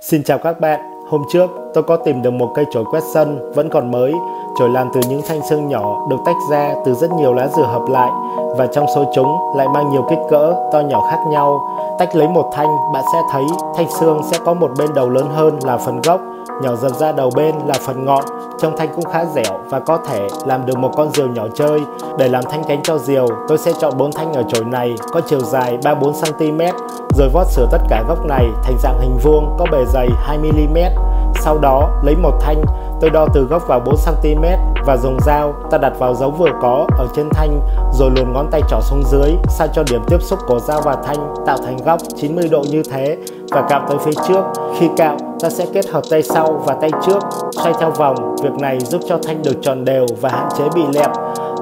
Xin chào các bạn, hôm trước tôi có tìm được một cây chổi quét sân vẫn còn mới. Chổi làm từ những thanh xương nhỏ được tách ra từ rất nhiều lá dừa hợp lại, và trong số chúng lại mang nhiều kích cỡ to nhỏ khác nhau. Tách lấy một thanh, bạn sẽ thấy thanh xương sẽ có một bên đầu lớn hơn là phần gốc, nhỏ dần ra đầu bên là phần ngọn. Trong thanh cũng khá dẻo và có thể làm được một con diều nhỏ chơi. Để làm thanh cánh cho diều, tôi sẽ chọn 4 thanh ở chổi này có chiều dài 3-4 cm, rồi vót sửa tất cả gốc này thành dạng hình vuông có bề dày 2 mm. Sau đó lấy một thanh, tôi đo từ gốc vào 4 cm và dùng dao ta đặt vào dấu vừa có ở trên thanh, rồi luồn ngón tay trỏ xuống dưới sao cho điểm tiếp xúc của dao và thanh tạo thành góc 90 độ như thế, và cạo tới phía trước. Khi cạo, ta sẽ kết hợp tay sau và tay trước xoay theo vòng. Việc này giúp cho thanh được tròn đều và hạn chế bị lẹp.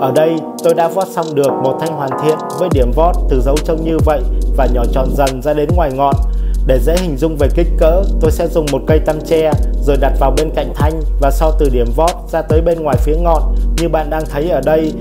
Ở đây tôi đã vót xong được một thanh hoàn thiện với điểm vót từ dấu trông như vậy và nhỏ tròn dần ra đến ngoài ngọn. Để dễ hình dung về kích cỡ, tôi sẽ dùng một cây tăm tre rồi đặt vào bên cạnh thanh và so từ điểm vót ra tới bên ngoài phía ngọn như bạn đang thấy ở đây.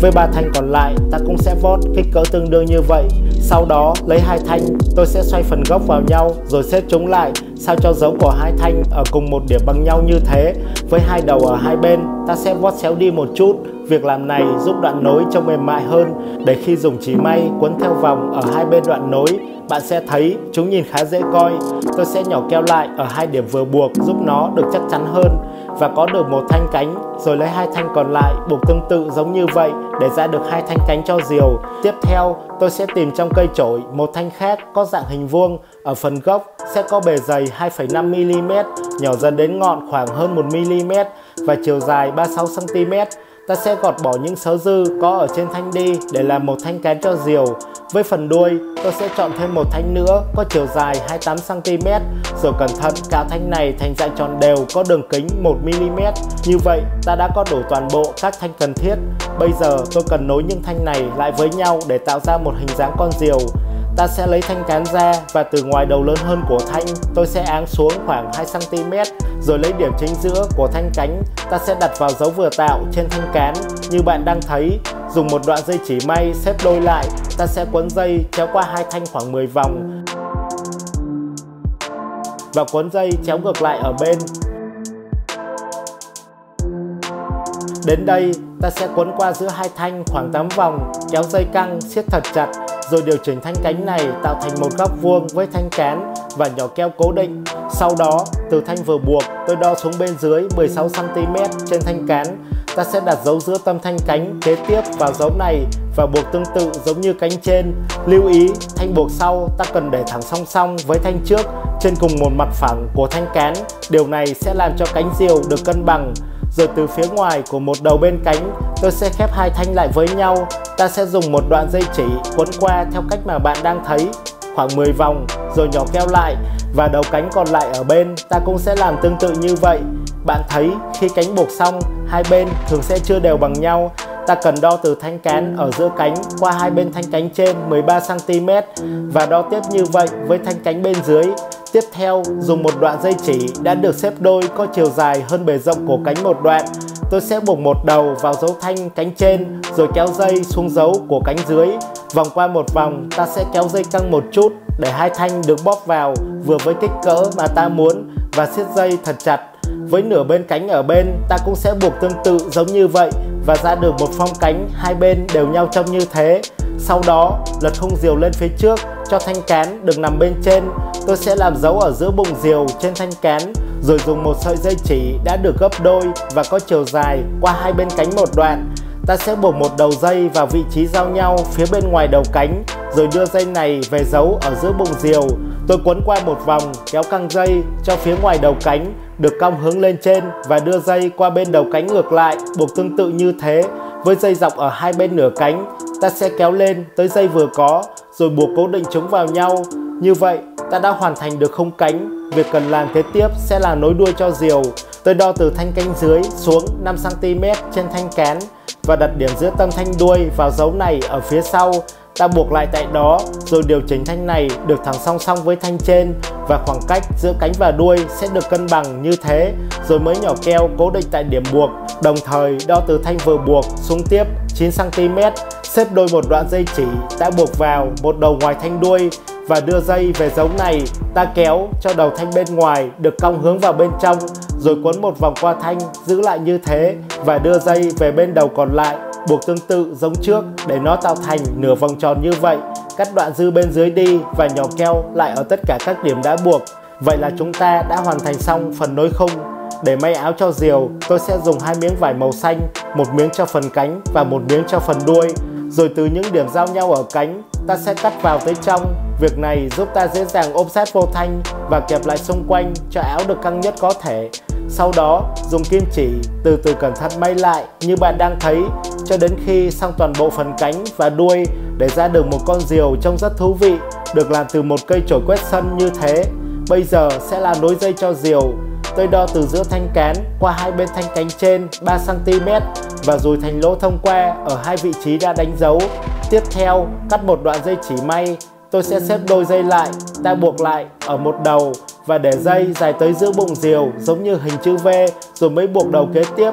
Với 3 thanh còn lại, ta cũng sẽ vót kích cỡ tương đương như vậy. Sau đó lấy 2 thanh, tôi sẽ xoay phần gốc vào nhau rồi xếp chúng lại sao cho dấu của 2 thanh ở cùng một điểm bằng nhau như thế. Với 2 đầu ở hai bên, ta sẽ vót xéo đi một chút. Việc làm này giúp đoạn nối trông mềm mại hơn, để khi dùng chỉ may quấn theo vòng ở hai bên đoạn nối, bạn sẽ thấy chúng nhìn khá dễ coi. Tôi sẽ nhỏ keo lại ở 2 điểm vừa buộc giúp nó được chắc chắn hơn, và có được một thanh cánh. Rồi lấy 2 thanh còn lại buộc tương tự giống như vậy để ra được 2 thanh cánh cho diều. Tiếp theo, tôi sẽ tìm trong cây chổi một thanh khác có dạng hình vuông. Ở phần gốc sẽ có bề dày 2,5 mm, nhỏ dần đến ngọn khoảng hơn 1 mm và chiều dài 36 cm. Ta sẽ gọt bỏ những sớ dư có ở trên thanh đi để làm một thanh cán cho diều. Với phần đuôi, tôi sẽ chọn thêm một thanh nữa có chiều dài 28 cm, rồi cẩn thận cạo thanh này thành dạng tròn đều có đường kính 1 mm. Như vậy, ta đã có đủ toàn bộ các thanh cần thiết. Bây giờ tôi cần nối những thanh này lại với nhau để tạo ra một hình dáng con diều. Ta sẽ lấy thanh cán ra và từ ngoài đầu lớn hơn của thanh, tôi sẽ áng xuống khoảng 2 cm, rồi lấy điểm chính giữa của thanh cánh, ta sẽ đặt vào dấu vừa tạo trên thanh cán. Như bạn đang thấy, dùng một đoạn dây chỉ may xếp đôi lại, ta sẽ quấn dây chéo qua 2 thanh khoảng 10 vòng và quấn dây chéo ngược lại ở bên. Đến đây, ta sẽ quấn qua giữa 2 thanh khoảng 8 vòng, kéo dây căng, siết thật chặt, rồi điều chỉnh thanh cánh này tạo thành một góc vuông với thanh cán và nhỏ keo cố định. Sau đó, từ thanh vừa buộc, tôi đo xuống bên dưới 16 cm trên thanh cán. Ta sẽ đặt dấu giữa tâm thanh cánh kế tiếp vào dấu này và buộc tương tự giống như cánh trên. Lưu ý, thanh buộc sau ta cần để thẳng song song với thanh trước trên cùng một mặt phẳng của thanh cán. Điều này sẽ làm cho cánh diều được cân bằng. Rồi từ phía ngoài của một đầu bên cánh, tôi sẽ khép 2 thanh lại với nhau. Ta sẽ dùng một đoạn dây chỉ quấn qua theo cách mà bạn đang thấy, khoảng 10 vòng, rồi nhỏ keo lại. Và đầu cánh còn lại ở bên, ta cũng sẽ làm tương tự như vậy. Bạn thấy khi cánh buộc xong, hai bên thường sẽ chưa đều bằng nhau. Ta cần đo từ thanh cán ở giữa cánh qua hai bên thanh cánh trên 13 cm và đo tiếp như vậy với thanh cánh bên dưới. Tiếp theo, dùng một đoạn dây chỉ đã được xếp đôi có chiều dài hơn bề rộng của cánh một đoạn. Tôi sẽ buộc một đầu vào dấu thanh cánh trên, rồi kéo dây xuống dấu của cánh dưới. Vòng qua một vòng, ta sẽ kéo dây căng một chút để 2 thanh được bóp vào vừa với kích cỡ mà ta muốn và siết dây thật chặt. Với nửa bên cánh ở bên, ta cũng sẽ buộc tương tự giống như vậy và ra được một phong cánh hai bên đều nhau trông như thế. Sau đó, lật khung diều lên phía trước cho thanh cán được nằm bên trên. Tôi sẽ làm dấu ở giữa bụng diều trên thanh cán, rồi dùng một sợi dây chỉ đã được gấp đôi và có chiều dài qua hai bên cánh một đoạn. Ta sẽ buộc một đầu dây vào vị trí giao nhau phía bên ngoài đầu cánh, rồi đưa dây này về giấu ở giữa bụng diều. Tôi quấn qua một vòng, kéo căng dây cho phía ngoài đầu cánh được cong hướng lên trên và đưa dây qua bên đầu cánh ngược lại, buộc tương tự như thế. Với dây dọc ở hai bên nửa cánh, ta sẽ kéo lên tới dây vừa có, rồi buộc cố định chúng vào nhau. Như vậy, ta đã hoàn thành được khung cánh. Việc cần làm kế tiếp sẽ là nối đuôi cho diều. Tôi đo từ thanh cánh dưới xuống 5 cm trên thanh cán và đặt điểm giữa tâm thanh đuôi vào dấu này ở phía sau. Ta buộc lại tại đó, rồi điều chỉnh thanh này được thẳng song song với thanh trên, và khoảng cách giữa cánh và đuôi sẽ được cân bằng như thế, rồi mới nhỏ keo cố định tại điểm buộc. Đồng thời đo từ thanh vừa buộc xuống tiếp 9 cm, xếp đôi một đoạn dây chỉ đã buộc vào một đầu ngoài thanh đuôi và đưa dây về giống này. Ta kéo cho đầu thanh bên ngoài được cong hướng vào bên trong, rồi quấn một vòng qua thanh, giữ lại như thế và đưa dây về bên đầu còn lại, buộc tương tự giống trước để nó tạo thành nửa vòng tròn như vậy. Cắt đoạn dư bên dưới đi và nhỏ keo lại ở tất cả các điểm đã buộc. Vậy là chúng ta đã hoàn thành xong phần nối khung. Để may áo cho diều, tôi sẽ dùng 2 miếng vải màu xanh, một miếng cho phần cánh và một miếng cho phần đuôi. Rồi từ những điểm giao nhau ở cánh, ta sẽ cắt vào tới trong. Việc này giúp ta dễ dàng ôm sát vô thanh và kẹp lại xung quanh cho áo được căng nhất có thể. Sau đó, dùng kim chỉ từ từ cẩn thận may lại như bạn đang thấy cho đến khi xong toàn bộ phần cánh và đuôi để ra được một con diều trông rất thú vị, được làm từ một cây chổi quét sân như thế. Bây giờ sẽ là nối dây cho diều. Tôi đo từ giữa thanh cán qua hai bên thanh cánh trên 3 cm và dùi thành lỗ thông qua ở hai vị trí đã đánh dấu. Tiếp theo, cắt một đoạn dây chỉ may. Tôi sẽ xếp đôi dây lại, ta buộc lại ở một đầu và để dây dài tới giữa bụng diều giống như hình chữ V, rồi mới buộc đầu kế tiếp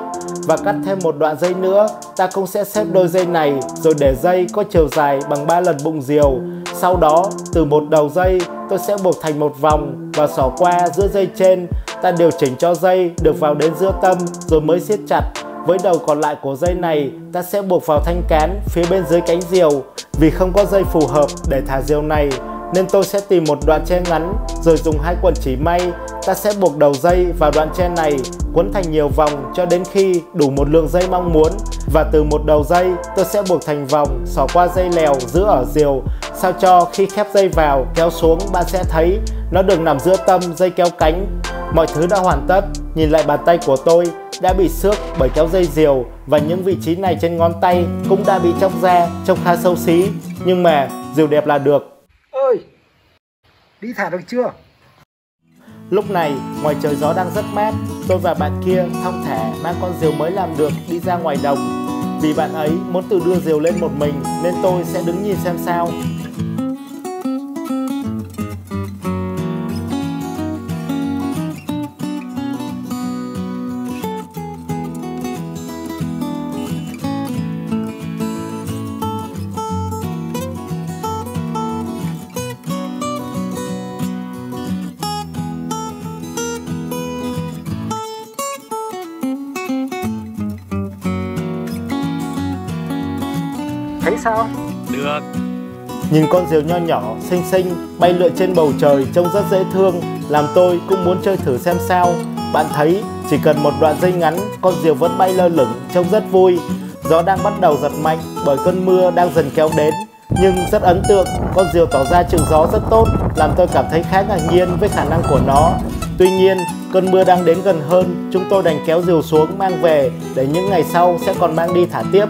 và cắt thêm một đoạn dây nữa. Ta cũng sẽ xếp đôi dây này rồi để dây có chiều dài bằng 3 lần bụng diều. Sau đó, từ một đầu dây, tôi sẽ buộc thành một vòng và xỏ qua giữa dây trên. Ta điều chỉnh cho dây được vào đến giữa tâm rồi mới siết chặt. Với đầu còn lại của dây này, ta sẽ buộc vào thanh cán phía bên dưới cánh diều. Vì không có dây phù hợp để thả diều này, nên tôi sẽ tìm một đoạn tre ngắn rồi dùng 2 cuộn chỉ may. Ta sẽ buộc đầu dây vào đoạn tre này, quấn thành nhiều vòng cho đến khi đủ một lượng dây mong muốn. Và từ một đầu dây, tôi sẽ buộc thành vòng, xỏ qua dây lèo giữ ở diều, sao cho khi khép dây vào, kéo xuống, bạn sẽ thấy nó được nằm giữa tâm dây kéo cánh. Mọi thứ đã hoàn tất. Nhìn lại bàn tay của tôi đã bị xước bởi kéo dây diều và những vị trí này trên ngón tay cũng đã bị chóc ra, trông khá xấu xí. Nhưng mà diều đẹp là được. Ơi, đi thả được chưa? Lúc này ngoài trời gió đang rất mát. Tôi và bạn kia thong thả mang con diều mới làm được đi ra ngoài đồng. Vì bạn ấy muốn tự đưa diều lên một mình nên tôi sẽ đứng nhìn xem sao. Thấy sao? Được. Nhìn con diều nho nhỏ, xinh xinh bay lượn trên bầu trời trông rất dễ thương, làm tôi cũng muốn chơi thử xem sao. Bạn thấy, chỉ cần một đoạn dây ngắn, con diều vẫn bay lơ lửng, trông rất vui. Gió đang bắt đầu giật mạnh bởi cơn mưa đang dần kéo đến. Nhưng rất ấn tượng, con diều tỏ ra chịu gió rất tốt, làm tôi cảm thấy khá ngạc nhiên với khả năng của nó. Tuy nhiên, cơn mưa đang đến gần hơn, chúng tôi đành kéo diều xuống mang về để những ngày sau sẽ còn mang đi thả tiếp.